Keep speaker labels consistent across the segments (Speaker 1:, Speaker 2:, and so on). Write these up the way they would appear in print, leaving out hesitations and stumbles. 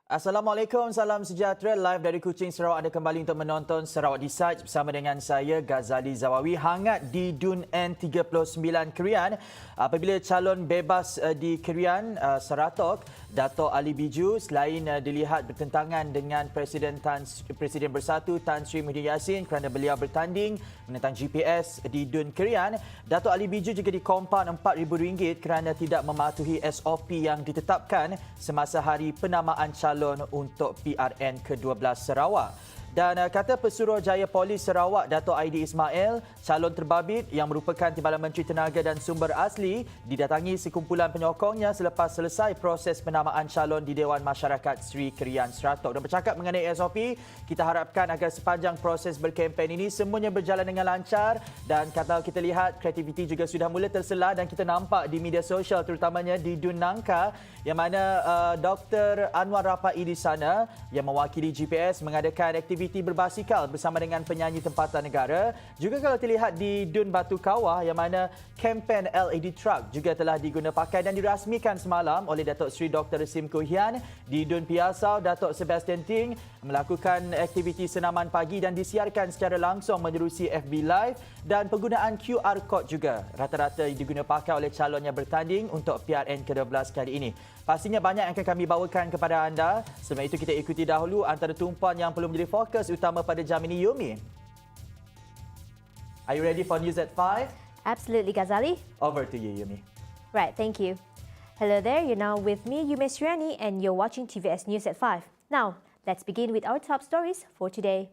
Speaker 1: Assalamualaikum, salam sejahtera. Live dari Kuching, Sarawak. Anda kembali untuk menonton Sarawak Decides bersama dengan saya, Ghazali Zawawi. Hangat di DUN N39 Kerian apabila calon bebas di Kerian, Saratok, Dato' Ali Biju, selain dilihat bertentangan dengan Presiden Bersatu Tan Sri Muhyiddin Yassin kerana beliau bertanding menentang GPS di DUN Kerian, Dato' Ali Biju juga dikompan RM4,000 kerana tidak mematuhi SOP yang ditetapkan semasa hari penamaan calon untuk PRN ke-12 Sarawak. Dan kata Pesuruhjaya Polis Sarawak, Dato' Aidi Ismail, calon terbabit yang merupakan Timbalan Menteri Tenaga dan Sumber Asli, didatangi sekumpulan penyokongnya selepas selesai proses penamaan calon di Dewan Masyarakat Sri Kerian Seratok. Dan bercakap mengenai SOP, kita harapkan agar sepanjang proses berkempen ini semuanya berjalan dengan lancar. Dan kalau kita lihat, kreativiti juga sudah mula terselah dan kita nampak di media sosial terutamanya di DUN Nangka yang mana Dr. Anwar Rapai di sana yang mewakili GPS mengadakan aktiviti berbasikal bersama dengan penyanyi tempatan negara. Juga kalau terlihat di DUN Batu Kawah yang mana kempen LED truck juga telah diguna pakai dan dirasmikan semalam oleh Datuk Seri Dr. Sim Kuhian. Di DUN Piasau, Datuk Sebastian Ting melakukan aktiviti senaman pagi dan disiarkan secara langsung menerusi FB Live, dan penggunaan QR Code juga rata-rata diguna pakai oleh calon yang bertanding untuk PRN ke-12 kali ini. Pastinya banyak yang akan kami bawakan kepada anda. Sebab itu kita ikuti dahulu antara tumpuan yang perlu menjadi fokus utama pada jam ini, Yumi. Are you ready for News at 5?
Speaker 2: Absolutely, Ghazali.
Speaker 1: Over to you, Yumi.
Speaker 2: Right, thank you. Hello there, you're now with me, Yume Serian, and you're watching TVS News at 5. Now, let's begin with our top stories for today.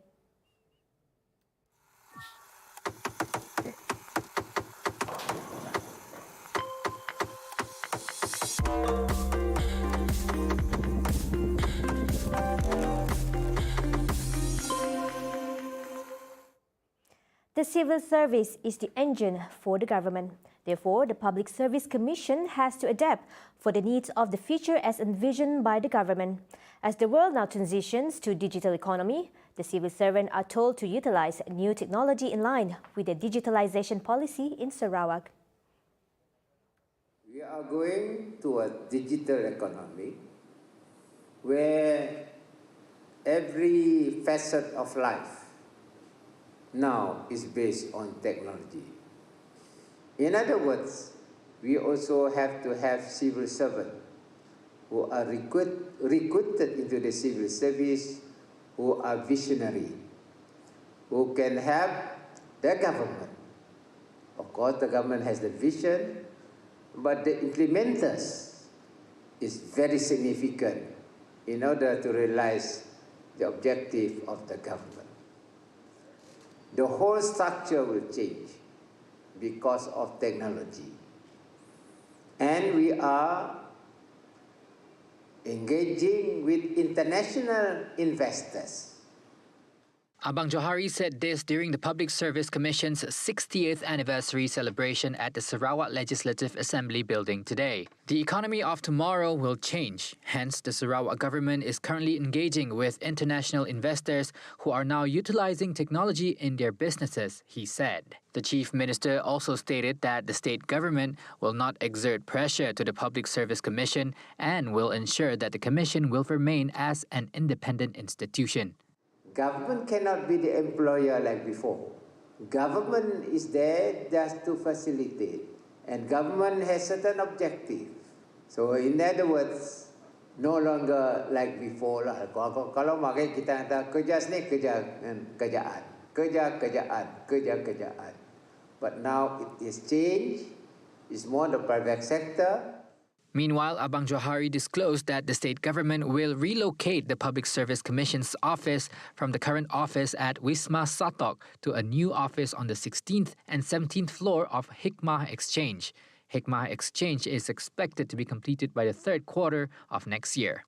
Speaker 2: The civil service is the engine for the government. Therefore, the Public Service Commission has to adapt for the needs of the future as envisioned by the government. As the world now transitions to digital economy, the civil servants are told to utilize new technology in line with the digitalisation policy in Sarawak.
Speaker 3: We are going to a digital economy where every facet of life now is based on technology. In other words, we also have to have civil servants who are recruited into the civil service, who are visionary, who can help the government. Of course, the government has the vision, but the implementers is very significant in order to realize the objective of the government. The whole structure will change because of technology. And we are engaging with international investors.
Speaker 4: Abang Johari said this during the Public Service Commission's 60th anniversary celebration at the Sarawak Legislative Assembly building today. The economy of tomorrow will change. Hence, the Sarawak government is currently engaging with international investors who are now utilizing technology in their businesses, he said. The Chief Minister also stated that the state government will not exert pressure to the Public Service Commission and will ensure that the Commission will remain as an independent institution.
Speaker 3: Government cannot be the employer like before. Government is there just to facilitate, and government has certain objectives. So in other words, no longer like before lah. Kalau makai kita kata kerja sini kerjaan. But now it is changed. It's more the private sector.
Speaker 4: Meanwhile, Abang Johari disclosed that the state government will relocate the Public Service Commission's office from the current office at Wisma Satok to a new office on the 16th and 17th floor of Hikmah Exchange. Hikmah Exchange is expected to be completed by the third quarter of next year.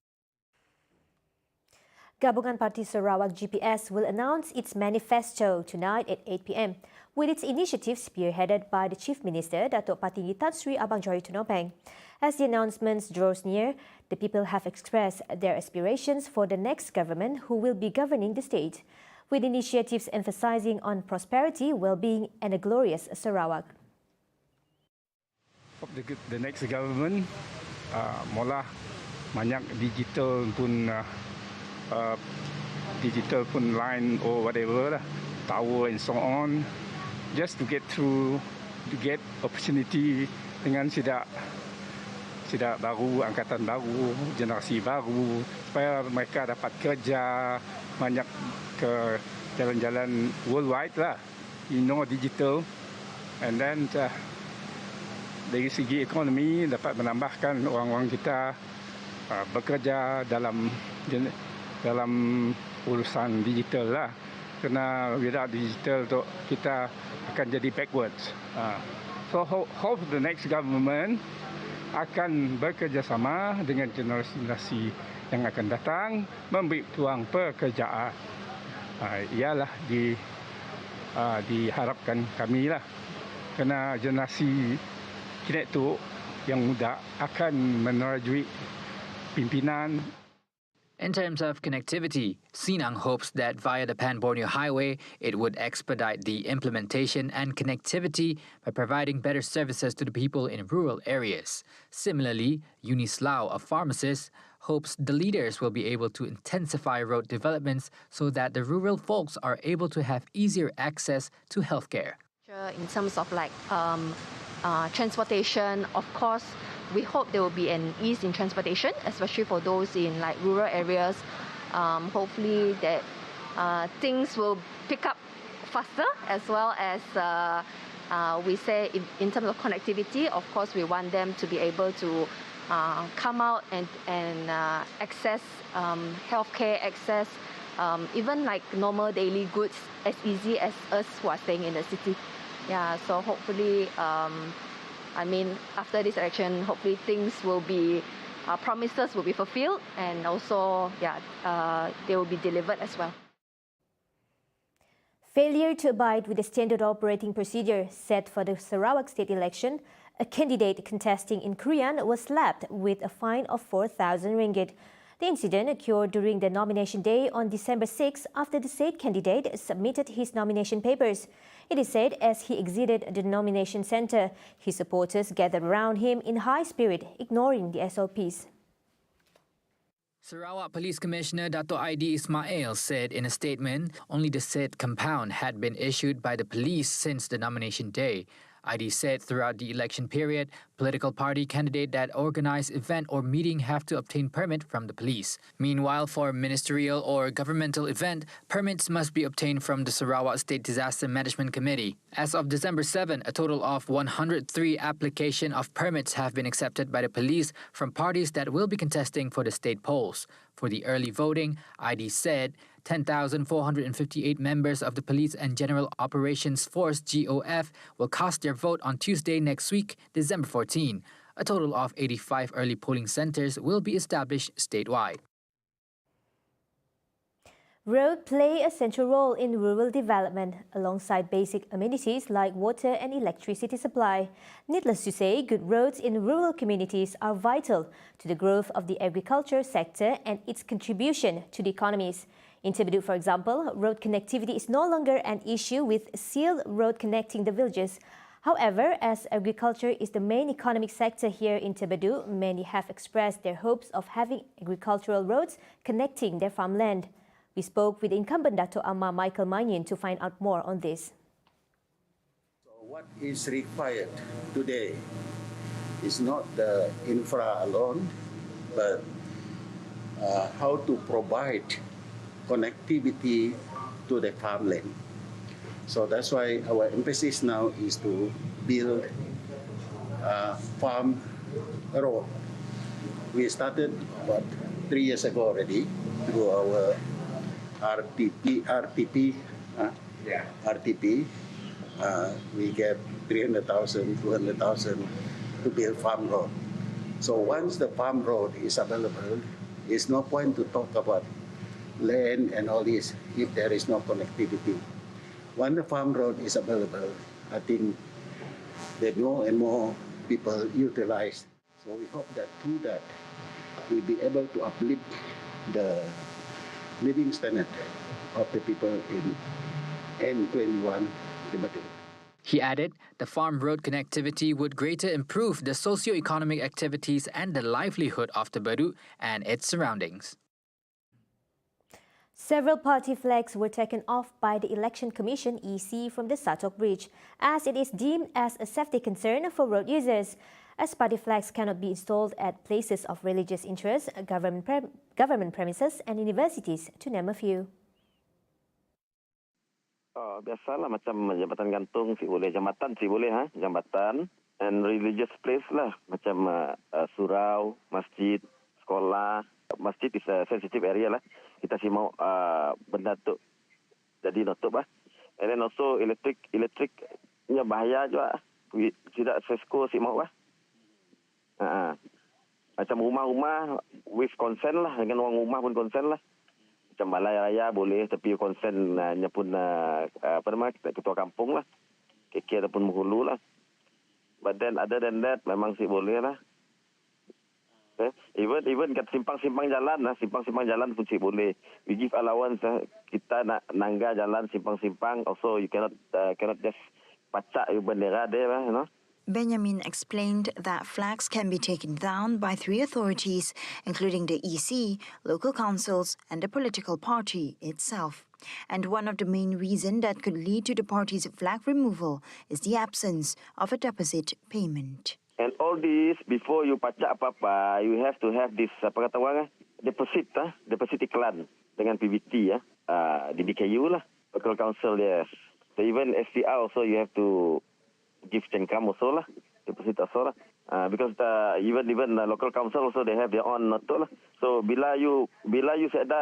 Speaker 2: Gabungan Parti Sarawak GPS will announce its manifesto tonight at 8 p.m. with its initiatives spearheaded by the Chief Minister, Datuk Patinggi Tan Sri Abang Johari Tunopeng. As the announcements draws near, the people have expressed their aspirations for the next government who will be governing the state, with initiatives emphasizing on prosperity, well-being and a glorious Sarawak.
Speaker 5: The next government, Mola banyak digital pun line or whatever lah, tower and so on, just to get opportunity dengan sidak baru, angkatan baru, generasi baru, supaya mereka dapat kerja, banyak ke jalan-jalan worldwide lah, digital, and then dari segi ekonomi dapat menambahkan orang-orang kita bekerja dalam urusan digital lah. Kerana without digital tu kita akan jadi backwards. So hope the next government akan bekerjasama dengan generasi yang akan datang, memberi peluang pekerjaan. Ialah diharapkan kami lah. Kerana generasi kini tu yang muda akan menerajui pimpinan.
Speaker 4: In terms of connectivity, Sinang hopes that via the Pan-Borneo Highway, it would expedite the implementation and connectivity by providing better services to the people in rural areas. Similarly, Eunice Lau, a pharmacist, hopes the leaders will be able to intensify road developments so that the rural folks are able to have easier access to healthcare.
Speaker 6: In terms of transportation, of course, we hope there will be an ease in transportation, especially for those in rural areas. Hopefully that things will pick up faster, as well as we say in terms of connectivity. Of course, we want them to be able to come out and access healthcare, access even normal daily goods as easy as us who are staying in the city. Yeah, so hopefully, after this election, hopefully things will be, promises will be fulfilled, and also, they will be delivered as well.
Speaker 2: Failure to abide with the standard operating procedure set for the Sarawak state election, a candidate contesting in Korean was slapped with a fine of 4,000 ringgit. The incident occurred during the nomination day on December 6 after the said candidate submitted his nomination papers. It is said as he exited the nomination centre, his supporters gathered around him in high spirit, ignoring the SOPs.
Speaker 4: Sarawak Police Commissioner Dato' ID Ismail said in a statement only the said compound had been issued by the police since the nomination day. ID said throughout the election period, political party candidate that organize event or meeting have to obtain permit from the police. Meanwhile, for ministerial or governmental event, permits must be obtained from the Sarawak State Disaster Management Committee. As of December 7, a total of 103 application of permits have been accepted by the police from parties that will be contesting for the state polls. For the early voting, ID said 10,458 members of the Police and General Operations Force GOF will cast their vote on Tuesday next week, December 14. A total of 85 early polling centres will be established statewide.
Speaker 2: Roads play a central role in rural development, alongside basic amenities like water and electricity supply. Needless to say, good roads in rural communities are vital to the growth of the agriculture sector and its contribution to the economies. In Tebedut, for example, road connectivity is no longer an issue with sealed road connecting the villages. However, as agriculture is the main economic sector here in Tebedut, many have expressed their hopes of having agricultural roads connecting their farmland. We spoke with incumbent Dato' Amma Michael Manyin to find out more on this.
Speaker 7: So what is required today is not the infra alone, but how to provide connectivity to the farmland. So that's why our emphasis now is to build a farm road. We started about 3 years ago already through our RTP. We get 300,000, 200,000 to build farm road. So once the farm road is available, there's no point to talk about land and all this if there is no connectivity. When the farm road is available, I think that more and more people utilize. So we hope that through that, we'll be able to uplift the living standard of the people in N21 Tebedut.
Speaker 4: He added the farm road connectivity would greatly improve the socio-economic activities and the livelihood of the Bedou and its surroundings.
Speaker 2: Several party flags were taken off by the Election Commission (EC) from the Satok Bridge, as it is deemed as a safety concern for road users, as party flags cannot be installed at places of religious interest, government premises and universities, to name a few.
Speaker 8: Biasalah macam jambatan gantung si boleh, jambatan si boleh jambatan, and religious place lah macam surau, masjid, sekolah. Masjid is a sensitive area lah. Kita si mau benda tu jadi nutup lah. And then also elektriknya bahaya juga. Tidak sesko si mau lah. Macam rumah-rumah with consent lah, dengan orang rumah pun consent lah. Macam balai raya boleh, tapi consentnya pun ketua kampung lah, KK ataupun menghulu lah. But then other than that memang sih boleh lah. Even kat simpang-simpang jalan pun sih boleh. We give allowance, kita nak nangga jalan simpang-simpang. Also you cannot just pacak bendera there, you know.
Speaker 9: Benjamin explained that flags can be taken down by 3 authorities, including the EC, local councils, and the political party itself. And one of the main reasons that could lead to the party's flag removal is the absence of a deposit payment.
Speaker 8: And all this, before you pacak apa-apa, you have to have this, apa kata orang, deposit iklan dengan PBT, di DKU lah, local council, yes. So even SDR also you have to give cengkam also lah, deposit also lah. Because even the local council also they have their own noto lah. So bila you seda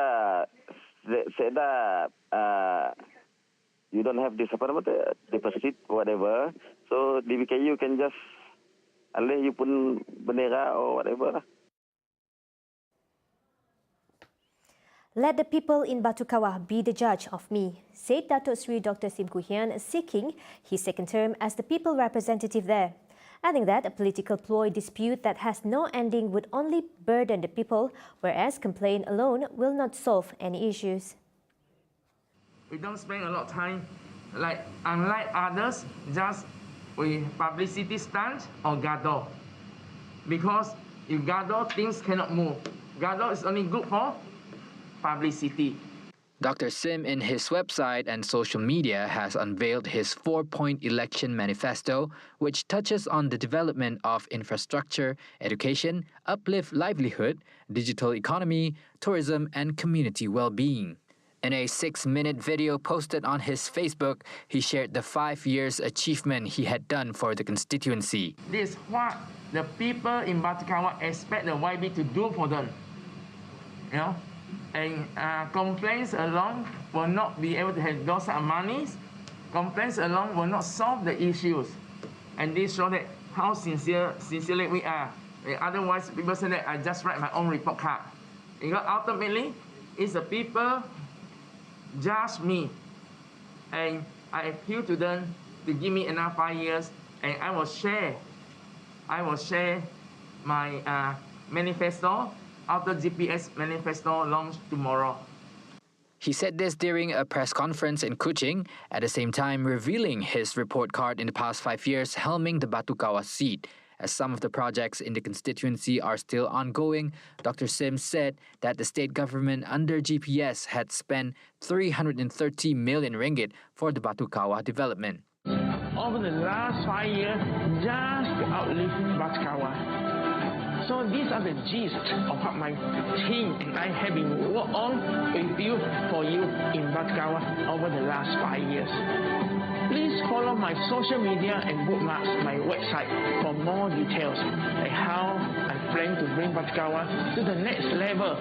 Speaker 8: you don't have this deposit whatever. So DBKU can just alih you pun bendera or whatever lah.
Speaker 2: Let the people in Batu Kawah be the judge of me, said Datuk Sri Dr. Sim Koo Hian, seeking his second term as the people representative there, adding that a political ploy dispute that has no ending would only burden the people, whereas complaint alone will not solve any issues.
Speaker 10: We don't spend a lot of time, unlike others, just with publicity stunt or gaduh. Because if gaduh, things cannot move. Gaduh is only good for publicity.
Speaker 4: Dr. Sim, in his website and social media, has unveiled his 4-point election manifesto, which touches on the development of infrastructure, education, uplift livelihood, digital economy, tourism, and community well-being. In a 6-minute video posted on his Facebook, he shared the 5 years achievement he had done for the constituency.
Speaker 10: This is what the people in Batu Kawah expect the YB to do for them. You know? And complaints alone will not be able to have those monies. Complaints alone will not solve the issues. And this shows that how sincerely we are. Otherwise, people say that I just write my own report card. Because ultimately, it's the people judge me. And I appeal to them to give me another 5 years, and I will share my manifesto after GPS manifesto launch tomorrow.
Speaker 4: He said this during a press conference in Kuching, at the same time revealing his report card in the past 5 years helming the Batu Kawah seat. As some of the projects in the constituency are still ongoing, Dr. Sim said that the state government under GPS had spent 330 million ringgit for the Batu Kawah development.
Speaker 10: Over the last 5 years, just to outlive Batu Kawah. So these are the gist of what my team and I have been working on with you, for you in Batu Kawah over the last 5 years. Please follow my social media and bookmark my website for more details on how I plan to bring Batu Kawah to the next level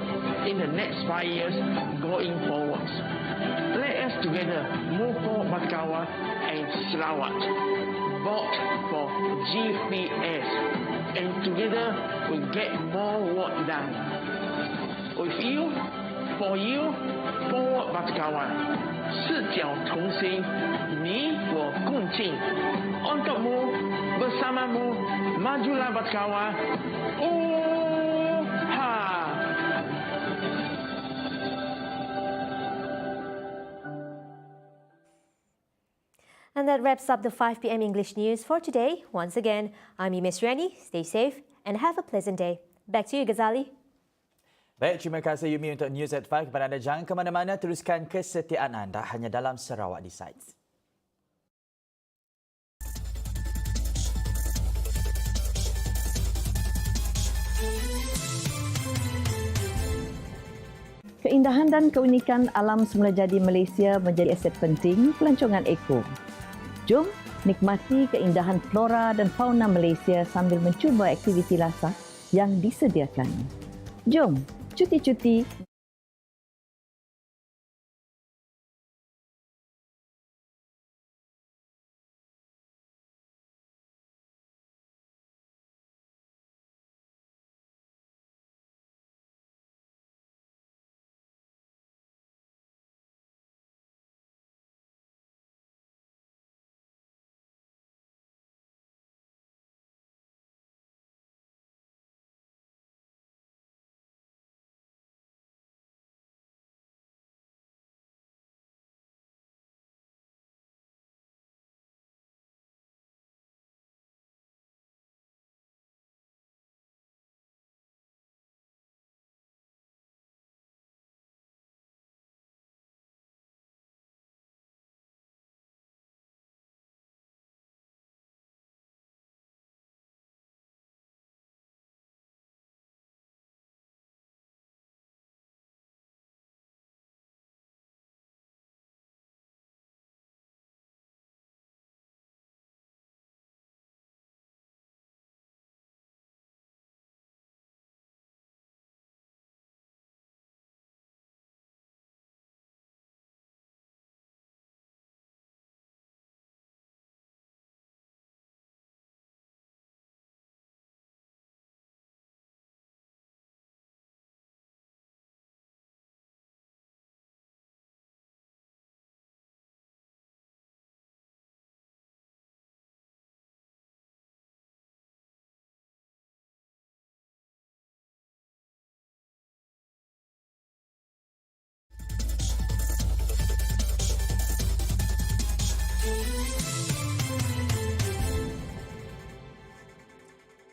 Speaker 10: in the next 5 years going forwards. Let us together move forward Batu Kawah and Sarawak. Vote for GPS, and together we get more work done. With you, for you, forward Batu Kawah. 四角同心，你我共进。Untukmu, bersamamu, majulah Batu Kawah.
Speaker 2: And that wraps up the 5 p.m. English news for today. Once again, I'm Serian. Stay safe and have a pleasant day. Back to you, Ghazali.
Speaker 1: Baik, terima kasih Yumi untuk News at 5. Kepada anda, jangan ke mana-mana, teruskan kesetiaan anda hanya dalam Sarawak Decides.
Speaker 11: Keindahan dan keunikan alam semula jadi Malaysia menjadi aset penting pelancongan eko. Jom nikmati keindahan flora dan fauna Malaysia sambil mencuba aktiviti lasak yang disediakan. Jom cuti-cuti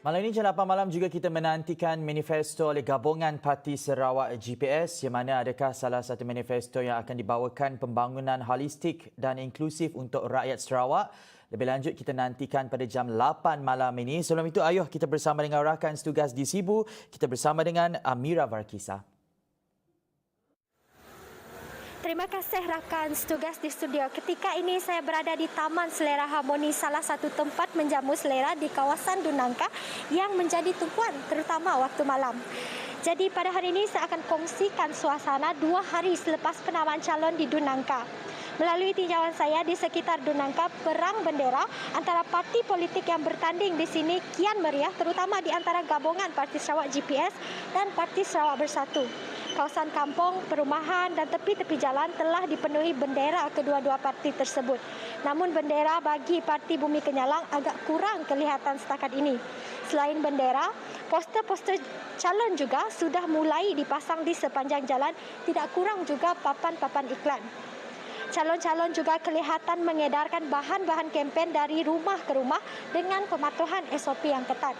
Speaker 1: Malam ini jam 8 malam juga kita menantikan manifesto oleh gabungan Parti Sarawak GPS, yang mana adakah salah satu manifesto yang akan dibawakan pembangunan holistik dan inklusif untuk rakyat Sarawak. Lebih lanjut kita nantikan pada jam 8 malam ini. Sebelum itu, ayuh kita bersama dengan rakan setugas di Sibu. Kita bersama dengan Amira Varkisa.
Speaker 12: Terima kasih rakan setugas di studio. Ketika ini saya berada di Taman Selera Harmoni, salah satu tempat menjamu selera di kawasan Dunangka yang menjadi tumpuan terutama waktu malam. Jadi pada hari ini saya akan kongsikan suasana 2 hari selepas penamaan calon di Dunangka. Melalui tinjauan saya di sekitar Dunangka, perang bendera antara parti politik yang bertanding di sini kian meriah, terutama di antara gabungan Parti Sarawak GPS dan Parti Sarawak Bersatu. Kawasan kampung, perumahan dan tepi-tepi jalan telah dipenuhi bendera kedua-dua parti tersebut. Namun bendera bagi Parti Bumi Kenyalang agak kurang kelihatan setakat ini. Selain bendera, poster-poster calon juga sudah mulai dipasang di sepanjang jalan, tidak kurang juga papan-papan iklan. Calon-calon juga kelihatan mengedarkan bahan-bahan kempen dari rumah ke rumah dengan pematuhan SOP yang ketat.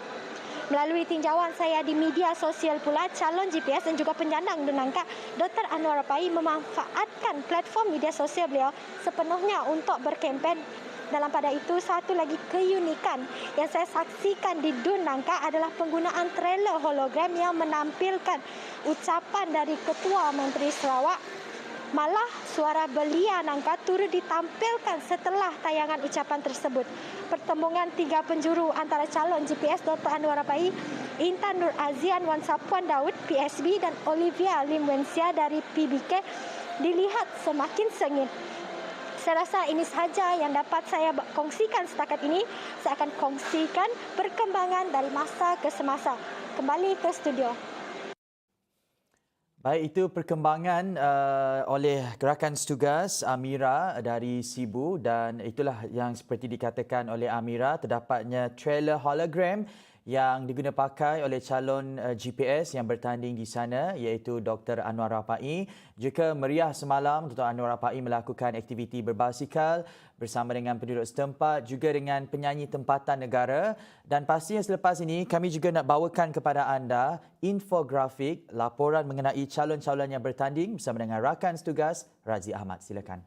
Speaker 12: Melalui tinjauan saya di media sosial pula, calon GPS dan juga penyandang Dunangka, Dr. Anwar Pai memanfaatkan platform media sosial beliau sepenuhnya untuk berkempen. Dalam pada itu, satu lagi keunikan yang saya saksikan di Dunangka adalah penggunaan trailer hologram yang menampilkan ucapan dari Ketua Menteri Sarawak. Malah suara belia Nangka turut ditampilkan setelah tayangan ucapan tersebut. Pertembungan 3 penjuru antara calon GPS Dr. Anwar Pai, Intan Nur Azian Wan Sapuan Daud PSB dan Olivia Lim Wensia dari PBK dilihat semakin sengit. Saya rasa ini sahaja yang dapat saya kongsikan setakat ini. Saya akan kongsikan perkembangan dari masa ke semasa. Kembali ke studio.
Speaker 1: Baik, itu perkembangan oleh gerakan setugas Amira dari Sibu, dan itulah yang seperti dikatakan oleh Amira, terdapatnya trailer hologram yang diguna pakai oleh calon GPS yang bertanding di sana iaitu Dr. Anwar Rapai. Juga meriah semalam, Dr. Anwar Rapai melakukan aktiviti berbasikal bersama dengan penduduk setempat, juga dengan penyanyi tempatan negara. Dan pastinya selepas ini kami juga nak bawakan kepada anda infografik laporan mengenai calon-calon yang bertanding bersama dengan rakan setugas Razi Ahmad. Silakan.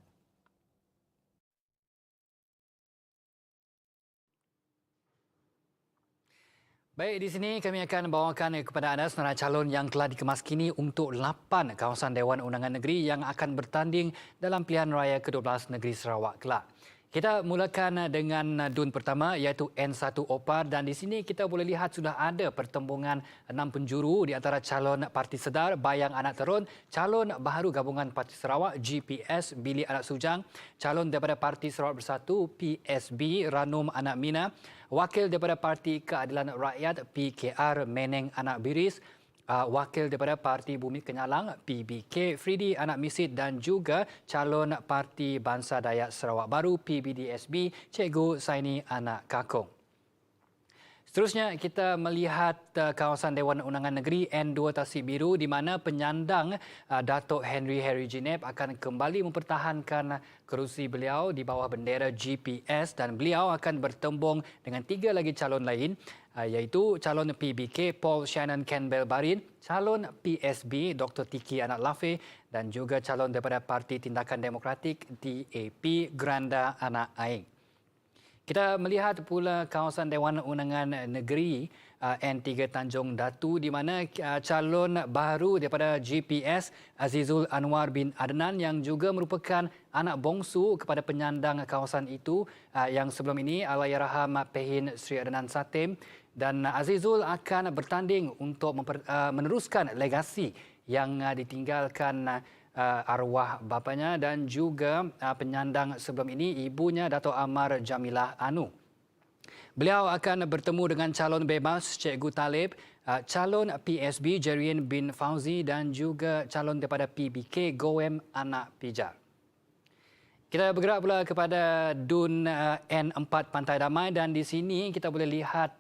Speaker 4: Baik, di sini kami akan bawakan kepada anda senarai calon yang telah dikemaskini untuk 8 kawasan Dewan Undangan Negeri yang akan bertanding dalam pilihan raya ke-12 Negeri Sarawak kelak. Kita mulakan dengan DUN pertama iaitu N1 OPAR dan di sini kita boleh lihat sudah ada pertembungan 6 penjuru di antara calon Parti Sedar Bayang Anak Terun, calon baharu gabungan Parti Sarawak GPS Bilik Anak Sujang, calon daripada Parti Sarawak Bersatu PSB Ranum Anak Mina, wakil daripada Parti Keadilan Rakyat PKR Meneng Anak Biris, wakil daripada Parti Bumi Kenyalang PBK Fridi Anak Misit dan juga calon Parti Bangsa Dayak Sarawak Baru PBDSB Cikgu Saini Anak Kakong. Seterusnya kita melihat kawasan Dewan Undangan Negeri N2 Tasik Biru di mana penyandang Datuk Henry Ginep akan kembali mempertahankan kerusi beliau di bawah bendera GPS dan beliau akan bertembung dengan 3 lagi calon lain iaitu calon PBK Paul Shannon Campbell Barin, calon PSB Dr. Tiki Anak Lafe dan juga calon daripada Parti Tindakan Demokratik DAP Granda Anak Aing. Kita melihat pula kawasan Dewan Undangan Negeri N3 Tanjung Datu di mana calon baru daripada GPS Azizul Anwar bin Adnan yang juga merupakan anak bongsu kepada penyandang kawasan itu yang sebelum ini Allahyarham Pehin Sri Adnan Satem, dan Azizul akan bertanding untuk meneruskan legasi yang ditinggalkan arwah bapanya dan juga penyandang sebelum ini ibunya Dato' Amar Jamilah Anu. Beliau akan bertemu dengan calon bebas Cikgu Talib, calon PSB Jerian bin Fauzi dan juga calon daripada PBK Goem Anak Pijar. Kita bergerak pula kepada DUN N4 Pantai Damai dan di sini kita boleh lihat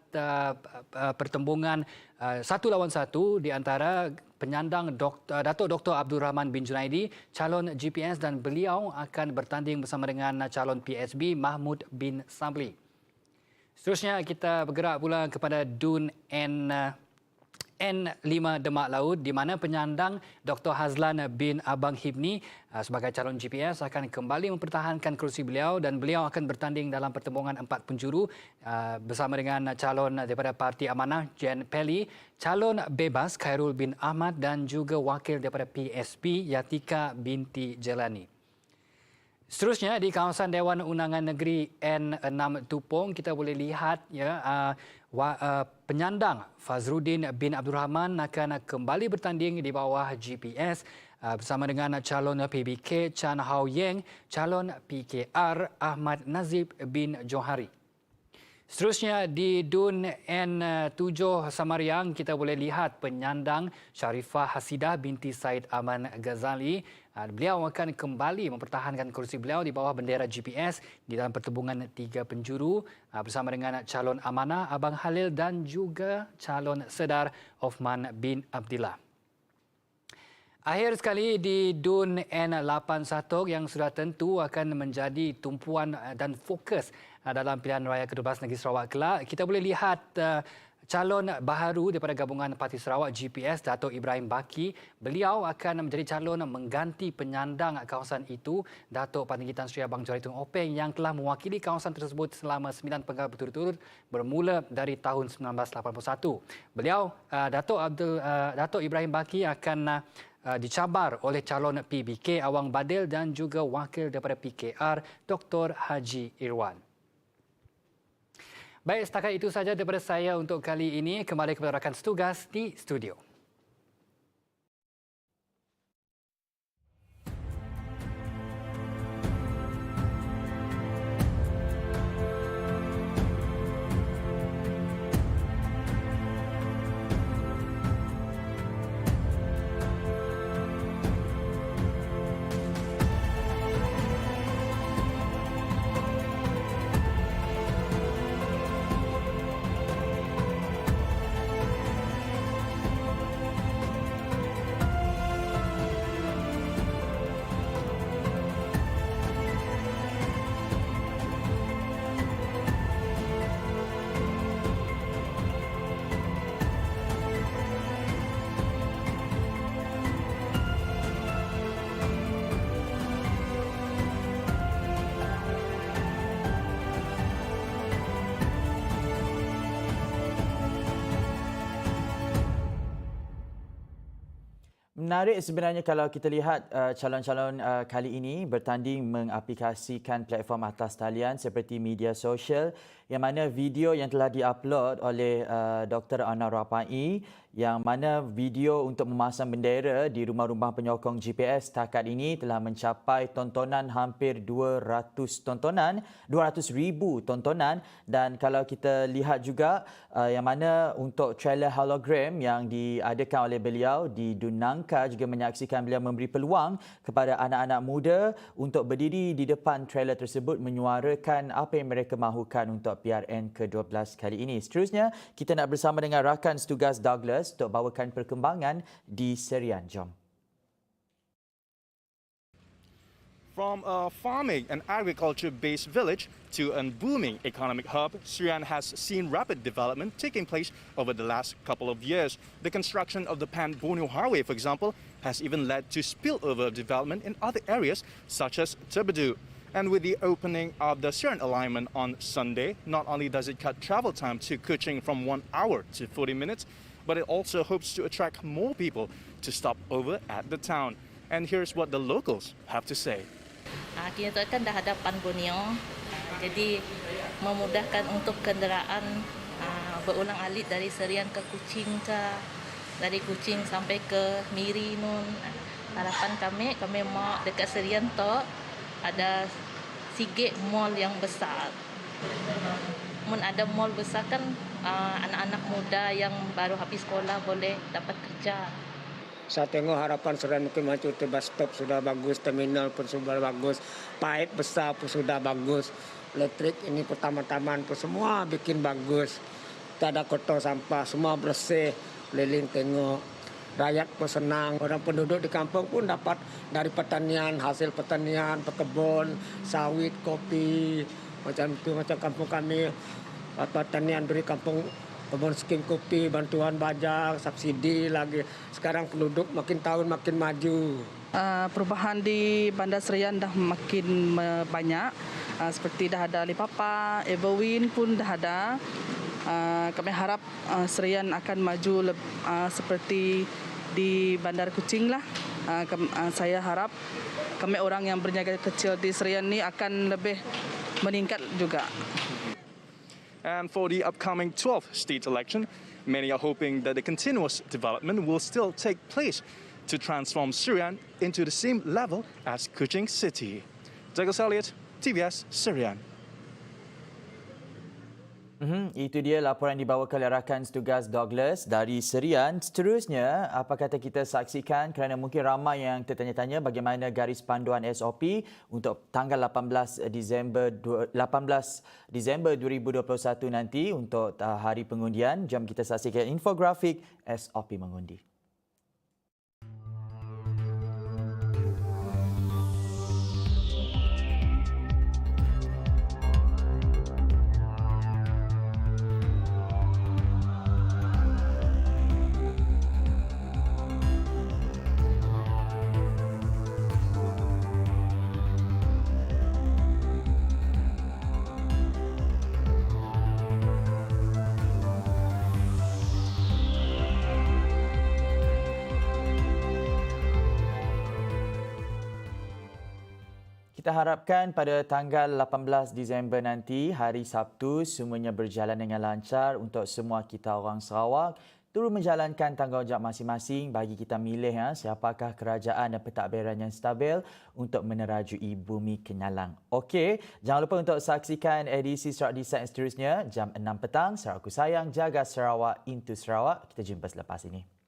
Speaker 4: pertembungan 1 lawan 1 di antara penyandang Datuk Dr. Abdul Rahman bin Junaidi, calon GPS dan beliau akan bertanding bersama dengan calon PSB Mahmud bin Sabli. Seterusnya kita bergerak pula kepada DUN N5 Demak Laut di mana penyandang Dr. Hazlan bin Abang Hibni sebagai calon GPS akan kembali mempertahankan kerusi beliau dan beliau akan bertanding dalam pertembungan 4 penjuru bersama dengan calon daripada Parti Amanah Jen Peli, calon bebas Khairul bin Ahmad dan juga wakil daripada PSP Yatika binti Jelani. Seterusnya di kawasan Dewan Undangan Negeri N6 Tupong kita boleh lihat penyandang Fazruddin bin Abdul Rahman akan kembali bertanding di bawah GPS bersama dengan calon PBK Chan Hao Yeng, calon PKR Ahmad Nazib bin Johari. Seterusnya di DUN N7 Samariang kita boleh lihat penyandang Sharifah Hasidah binti Said Aman Ghazali. Beliau akan kembali mempertahankan kerusi beliau di bawah bendera GPS di dalam pertembungan 3 penjuru bersama dengan calon Amanah Abang Halil dan juga calon Sedar Osman bin Abdillah. Akhir sekali di DUN N8 Satok yang sudah tentu akan menjadi tumpuan dan fokus dalam pilihan raya ke-12 Negeri Sarawak kelak. Kita boleh lihat calon baharu daripada gabungan Parti Sarawak GPS Datuk Ibrahim Baki. Beliau akan menjadi calon mengganti penyandang kawasan itu Datuk Patinggi Tan Sri Abang Johari Tun Openg yang telah mewakili kawasan tersebut selama 9 penggal berturut-turut bermula dari tahun 1981. Beliau Datuk Ibrahim Baki akan dicabar oleh calon PBK Awang Badil dan juga wakil daripada PKR Dr. Haji Irwan. Baik, setakat itu saja daripada saya untuk kali ini. Kembali kepada rakan setugas di studio.
Speaker 1: Menarik sebenarnya kalau kita lihat calon-calon kali ini bertanding mengaplikasikan platform atas talian seperti media sosial, yang mana video yang telah diupload oleh Dr. Ana Rapai, yang mana video untuk memasang bendera di rumah-rumah penyokong GPS setakat ini telah mencapai tontonan hampir 200,000 tontonan. Dan kalau kita lihat juga yang mana untuk trailer hologram yang diadakan oleh beliau di Dunangka juga menyaksikan beliau memberi peluang kepada anak-anak muda untuk berdiri di depan trailer tersebut menyuarakan apa yang mereka mahukan untuk PRN ke-12 kali ini. Seterusnya, kita nak bersama dengan rakan setugas Douglas untuk bawakan perkembangan di Serian. Jom.
Speaker 13: From a farming and agriculture-based village to a booming economic hub, Serian has seen rapid development taking place over the last couple of years. The construction of the Pan-Borneo Highway, for example, has even led to spillover development in other areas such as Terbadu. And with the opening of the Serian alignment on Sunday, not only does it cut travel time to Kuching from 1 hour to 40 minutes, but it also hopes to attract more people to stop over at the town. And here's what the locals have to say.
Speaker 14: Kita kan dah ada Pan-Borneo, jadi memudahkan untuk kenderaan berulang-alik dari Serian ke Kuching dari Kuching sampai ke Miri nun. Harapan kami mau dekat Serian tu ada sikit mall yang besar. Mun ada mall besar kan anak-anak muda yang baru habis sekolah boleh dapat kerja.
Speaker 15: Saya tengok harapan Serian mungkin maju, bus stop sudah bagus, terminal pun sudah bagus, pipe besar pun sudah bagus, elektrik ini pertama-tama pun semua bikin bagus. Tak ada kotor sampah, semua bersih, keliling tengok. Rakyat pun senang, orang penduduk di kampung pun dapat dari pertanian, hasil pertanian, pekebun, sawit, kopi, macam itu, macam kampung kami. Pertanian dari kampung, kebun skim kopi, bantuan bajak, subsidi lagi. Sekarang penduduk makin tahun makin maju.
Speaker 16: Perubahan di Bandar Serian dah makin banyak. Seperti dah ada Lipapa, Everwin pun dah ada. Kami harap Serian akan maju seperti di Bandar Kuching lah. Saya harap kami orang yang berniaga kecil di Serian ni akan lebih meningkat juga.
Speaker 13: And for the upcoming 12th state election, many are hoping that the continuous development will still take place to transform Serian into the same level as Kuching City. Douglas Elliott, TVS, Serian.
Speaker 1: Itu dia laporan dibawakan oleh rakan setugas Douglas dari Serian. Seterusnya, apa kata kita saksikan kerana mungkin ramai yang tertanya-tanya bagaimana garis panduan SOP untuk tanggal 18 Disember 2021 nanti untuk hari pengundian. Jom kita saksikan infografik SOP mengundi. Kita harapkan pada tanggal 18 Disember nanti, hari Sabtu, semuanya berjalan dengan lancar untuk semua kita orang Sarawak. Turut menjalankan tanggungjawab masing-masing bagi kita milih siapakah kerajaan dan pentadbiran yang stabil untuk menerajui bumi Kenalang. Okey, jangan lupa untuk saksikan edisi Sarawak Decide seterusnya jam 6 petang. Sarawakku sayang, jaga Sarawak, into Sarawak. Kita jumpa selepas ini.